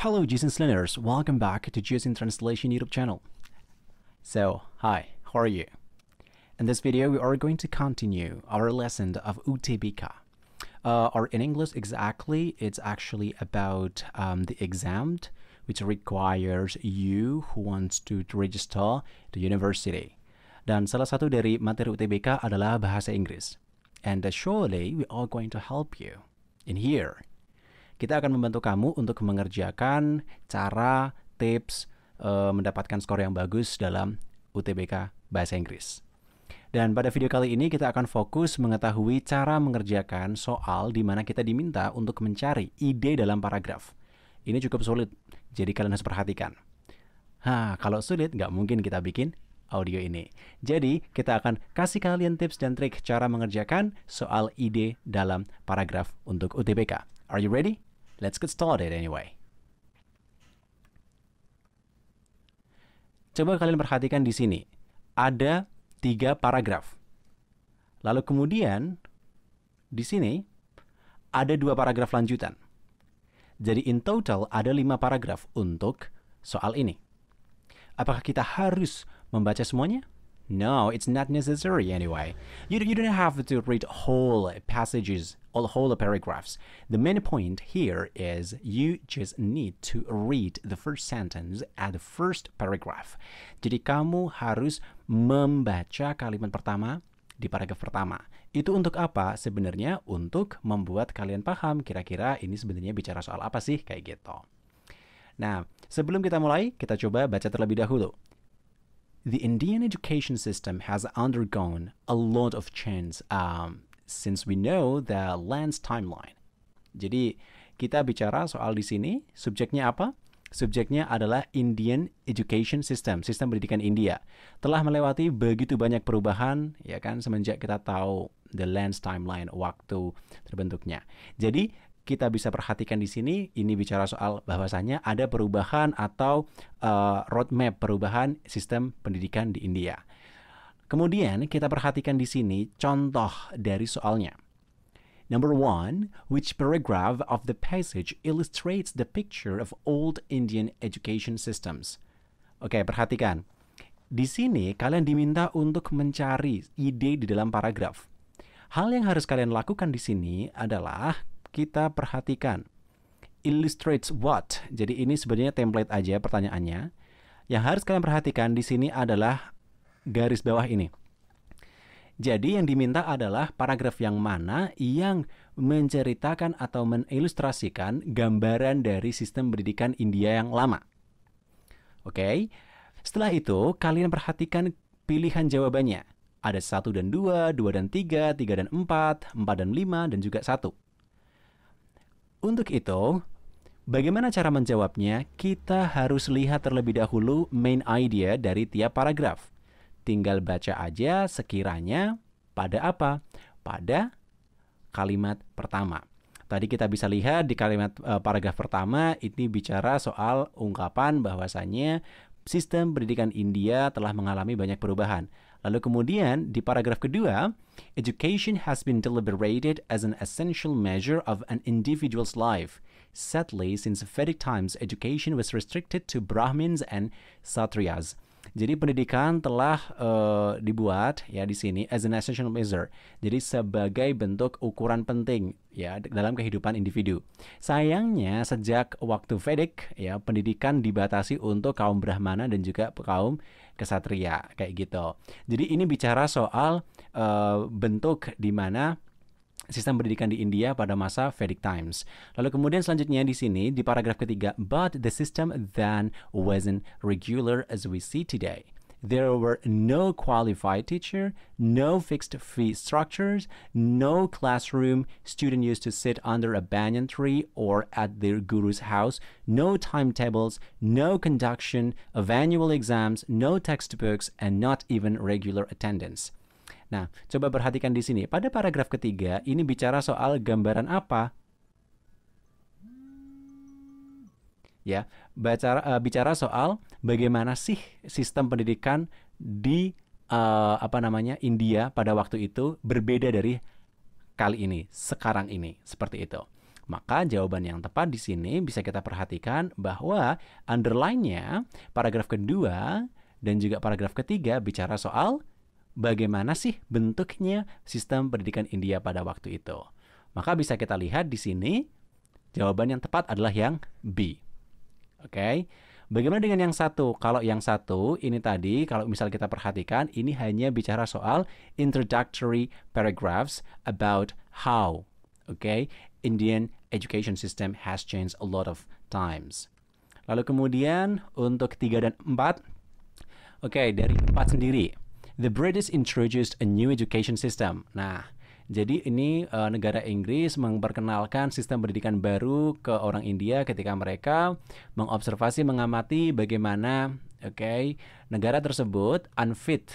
Hello, Jason's learners. Welcome back to Jason Translation YouTube channel. So, hi, how are you? In this video, we are going to continue our lesson of UTBK. Or in English, exactly, it's actually about the exam which requires you who wants to register the university. Dan salah satu dari materi UTBK adalah bahasa Inggris. And surely we are going to help you in here. Kita akan membantu kamu untuk mengerjakan cara, tips, mendapatkan skor yang bagus dalam UTBK Bahasa Inggris. Dan pada video kali ini kita akan fokus mengetahui cara mengerjakan soal di mana kita diminta untuk mencari ide dalam paragraf. Ini cukup sulit, jadi kalian harus perhatikan. Kalau sulit, nggak mungkin kita bikin audio ini. Jadi, kita akan kasih kalian tips dan trik cara mengerjakan soal ide dalam paragraf untuk UTBK. Are you ready? Let's get started anyway. Coba kalian perhatikan di sini. Ada 3 paragraf. Lalu kemudian di sini ada 2 paragraf lanjutan. Jadi in total ada 5 paragraf untuk soal ini. Apakah kita harus membaca semuanya? No, it's not necessary anyway. You don't have to read whole passages or whole paragraphs. The main point here is you just need to read the first sentence at the first paragraph. Jadi kamu harus membaca kalimat pertama di paragraf pertama. Itu untuk apa? Sebenarnya untuk membuat kalian paham kira-kira ini sebenarnya bicara soal apa sih, kayak gitu. Nah, sebelum kita mulai, kita coba baca terlebih dahulu. The Indian education system has undergone a lot of change since we know the land's timeline. Jadi, kita bicara soal di sini, subjeknya apa? Subjeknya adalah Indian Education System, sistem pendidikan India. Telah melewati begitu banyak perubahan, ya kan, semenjak kita tahu the land's timeline, waktu terbentuknya. Jadi, kita bisa perhatikan di sini, ini bicara soal bahwasanya ada perubahan atau roadmap perubahan sistem pendidikan di India. Kemudian kita perhatikan di sini contoh dari soalnya. Number 1, which paragraph of the passage illustrates the picture of old Indian education systems? Oke, perhatikan. Di sini kalian diminta untuk mencari ide di dalam paragraf. Hal yang harus kalian lakukan di sini adalah kita perhatikan illustrates what. Jadi ini sebenarnya template aja pertanyaannya. Yang harus kalian perhatikan di sini adalah garis bawah ini. Jadi yang diminta adalah paragraf yang mana yang menceritakan atau mengilustrasikan gambaran dari sistem pendidikan India yang lama. Oke. Setelah itu kalian perhatikan pilihan jawabannya. Ada 1 dan 2, 2 dan 3, 3 dan 4, 4 dan 5, dan juga 1. Untuk itu, bagaimana cara menjawabnya? Kita harus lihat terlebih dahulu main idea dari tiap paragraf. Tinggal baca aja sekiranya pada apa? Pada kalimat pertama. Tadi kita bisa lihat di kalimat paragraf pertama, ini bicara soal ungkapan bahwasannya sistem pendidikan India telah mengalami banyak perubahan. Lalu kemudian di paragraf kedua, education has been deliberated as an essential measure of an individual's life. Sadly, since Vedic times, education was restricted to Brahmins and Kshatriyas. Jadi pendidikan telah dibuat ya di sini as an essential measure. Jadi sebagai bentuk ukuran penting ya dalam kehidupan individu. Sayangnya sejak waktu Vedic ya pendidikan dibatasi untuk kaum Brahmana dan juga kaum Kshatriya kayak gitu. Jadi ini bicara soal bentuk di mana sistem pendidikan di India pada masa Vedic times. Lalu kemudian selanjutnya di sini di paragraf ketiga, but the system then wasn't regular as we see today. There were no qualified teacher, no fixed fee structures, no classroom. Students used to sit under a banyan tree or at their guru's house. No timetables, no conduction of annual exams, no textbooks, and not even regular attendance. Nah, coba perhatikan di sini. Pada paragraf ketiga, ini bicara soal gambaran apa? Ya, bicara soal bagaimana sih sistem pendidikan di India pada waktu itu berbeda dari kali ini, sekarang ini, seperti itu. Maka jawaban yang tepat di sini bisa kita perhatikan bahwa underline-nya paragraf kedua dan juga paragraf ketiga bicara soal bagaimana sih bentuknya sistem pendidikan India pada waktu itu. Maka bisa kita lihat di sini jawaban yang tepat adalah yang B. Oke. Bagaimana dengan yang satu? Kalau yang satu ini tadi, kalau misal kita perhatikan, ini hanya bicara soal introductory paragraphs about how, Indian education system has changed a lot of times. Lalu kemudian untuk 3 dan 4, dari 4 sendiri, the British introduced a new education system. Nah, jadi ini negara Inggris memperkenalkan sistem pendidikan baru ke orang India ketika mereka mengobservasi, mengamati bagaimana negara tersebut unfit,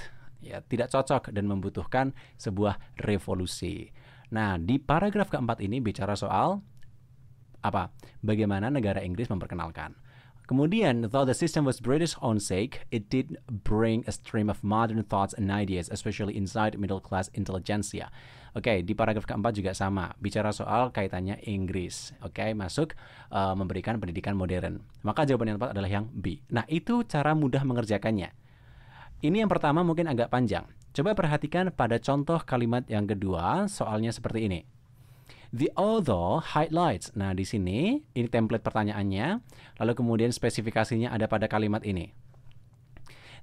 tidak cocok dan membutuhkan sebuah revolusi. Nah, di paragraf keempat ini bicara soal apa? Bagaimana negara Inggris memperkenalkan. Kemudian, though the system was British own sake, it did bring a stream of modern thoughts and ideas, especially inside middle-class intelligentsia. Di paragraf keempat juga sama, bicara soal kaitannya Inggris, masuk memberikan pendidikan modern. Maka jawaban yang tepat adalah yang B. Nah, itu cara mudah mengerjakannya. Ini yang pertama mungkin agak panjang. Coba perhatikan pada contoh kalimat yang kedua, soalnya seperti ini. The author highlights. Nah, di sini ini template pertanyaannya. Lalu kemudian spesifikasinya ada pada kalimat ini.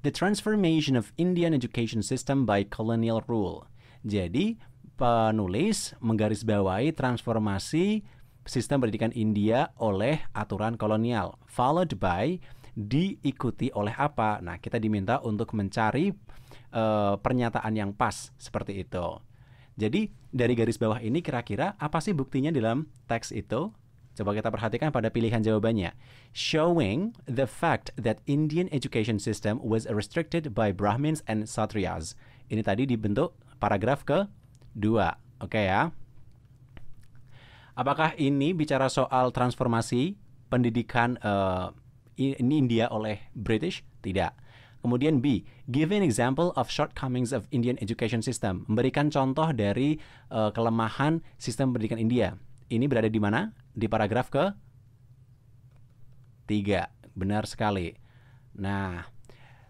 The transformation of Indian education system by colonial rule. Jadi, penulis menggarisbawahi transformasi sistem pendidikan India oleh aturan kolonial. Followed by diikuti oleh apa? Nah, kita diminta untuk mencari pernyataan yang pas seperti itu. Jadi dari garis bawah ini kira-kira apa sih buktinya dalam teks itu? Coba kita perhatikan pada pilihan jawabannya. Showing the fact that Indian education system was restricted by Brahmins and Kshatriyas. Ini tadi dibentuk paragraf ke-2. Ya. Apakah ini bicara soal transformasi pendidikan India oleh British? Tidak. Kemudian B, give an example of shortcomings of Indian education system. Memberikan contoh dari kelemahan sistem pendidikan India. Ini berada di mana? Di paragraf ke-3. Benar sekali. Nah,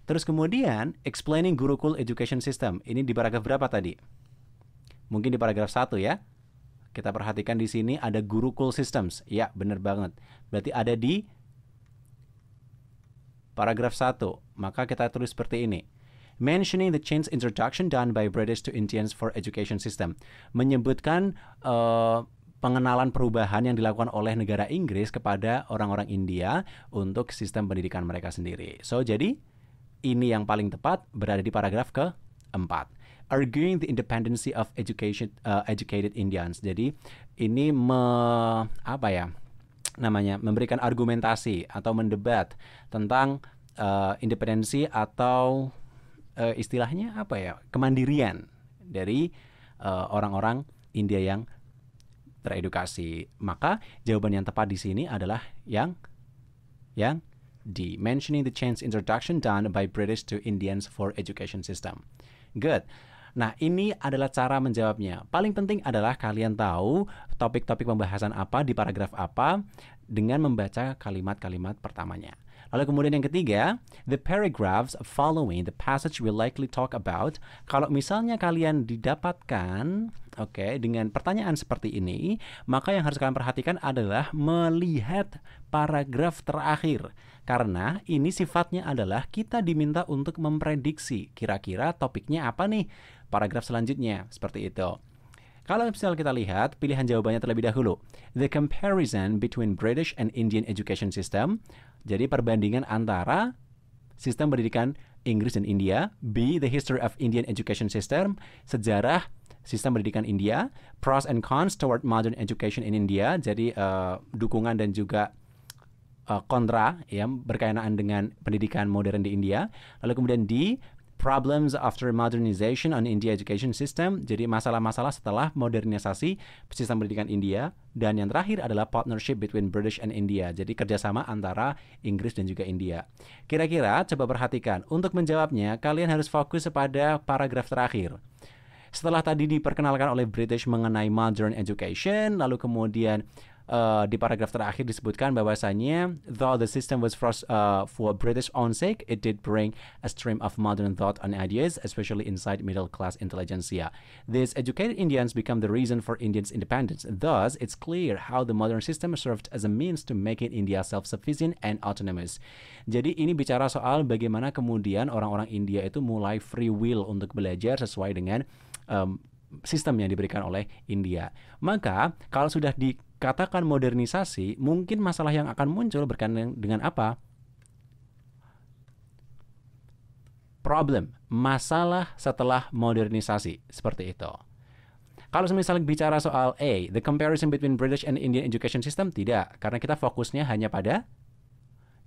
terus kemudian explaining Gurukul education system. Ini di paragraf berapa tadi? Mungkin di paragraf 1 ya. Kita perhatikan di sini ada Gurukul systems. Ya, benar banget. Berarti ada di paragraf 1, maka kita tulis seperti ini. Mentioning the change introduction done by British to Indians for education system. Menyebutkan pengenalan perubahan yang dilakukan oleh negara Inggris kepada orang-orang India untuk sistem pendidikan mereka sendiri. So, jadi ini yang paling tepat berada di paragraf ke-4. Arguing the independency of educated Indians. Jadi ini memberikan argumentasi atau mendebat tentang independensi atau istilahnya kemandirian dari orang-orang India yang teredukasi. Maka jawaban yang tepat di sini adalah yang D. Mentioning the change introduction done by British to Indians for education system. Good. Nah, ini adalah cara menjawabnya. Paling penting adalah kalian tahu topik-topik pembahasan apa di paragraf apa dengan membaca kalimat-kalimat pertamanya. Lalu kemudian yang ketiga, the paragraphs following the passage will likely talk about. Kalau misalnya kalian didapatkan dengan pertanyaan seperti ini, maka yang harus kalian perhatikan adalah melihat paragraf terakhir. Karena ini sifatnya adalah kita diminta untuk memprediksi kira-kira topiknya apa nih paragraf selanjutnya, seperti itu. Kalau misalnya kita lihat pilihan jawabannya terlebih dahulu. The comparison between British and Indian education system. Jadi perbandingan antara sistem pendidikan Inggris dan India. B. The history of Indian education system. Sejarah sistem pendidikan India. Pros and cons toward modern education in India. Jadi dukungan dan juga kontra berkaitan dengan pendidikan modern di India. Lalu kemudian D. Problems after modernization on India education system. Jadi masalah-masalah setelah modernisasi sistem pendidikan India. Dan yang terakhir adalah partnership between British and India. Jadi kerjasama antara Inggris dan juga India. Kira-kira coba perhatikan. Untuk menjawabnya, kalian harus fokus pada paragraf terakhir. Setelah tadi diperkenalkan oleh British mengenai modern education, lalu kemudian di paragraf terakhir disebutkan bahwasanya though the system was for British own sake, it did bring a stream of modern thought and ideas, especially inside middle class intelligentsia. These educated Indians become the reason for Indians' independence. Thus, it's clear how the modern system served as a means to making India self-sufficient and autonomous. Jadi ini bicara soal bagaimana kemudian orang-orang India itu mulai free will untuk belajar sesuai dengan sistem yang diberikan oleh India. Maka kalau sudah dikatakan modernisasi, mungkin masalah yang akan muncul berkaitan dengan apa? Problem, masalah setelah modernisasi, seperti itu. Kalau misalnya bicara soal A, the comparison between British and Indian education system, tidak, karena kita fokusnya hanya pada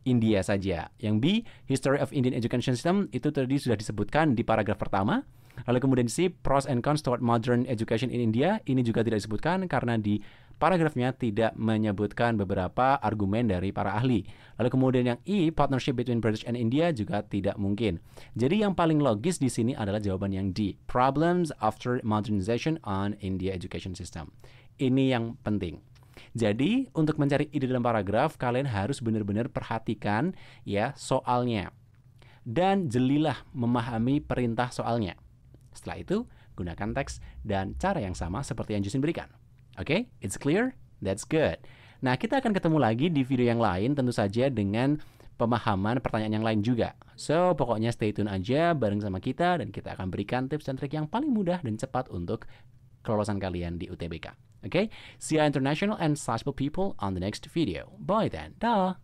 India saja. Yang B, history of Indian education system, itu tadi sudah disebutkan di paragraf pertama. Lalu kemudian C, pros and cons toward modern education in India, ini juga tidak disebutkan karena di paragrafnya tidak menyebutkan beberapa argumen dari para ahli. Lalu kemudian yang E, partnership between British and India, juga tidak mungkin. Jadi yang paling logis di sini adalah jawaban yang D, problems after modernization on India education system. Ini yang penting. Jadi untuk mencari ide dalam paragraf, kalian harus benar-benar perhatikan ya soalnya. Dan jelilah memahami perintah soalnya. Setelah itu, gunakan teks dan cara yang sama seperti yang Justin berikan. Oke, it's clear? That's good. Nah, kita akan ketemu lagi di video yang lain, tentu saja dengan pemahaman pertanyaan yang lain juga. So, pokoknya stay tune aja bareng sama kita dan kita akan berikan tips dan trik yang paling mudah dan cepat untuk kelolosan kalian di UTBK. Okay? See you international and sizable people on the next video. Bye then. Dah.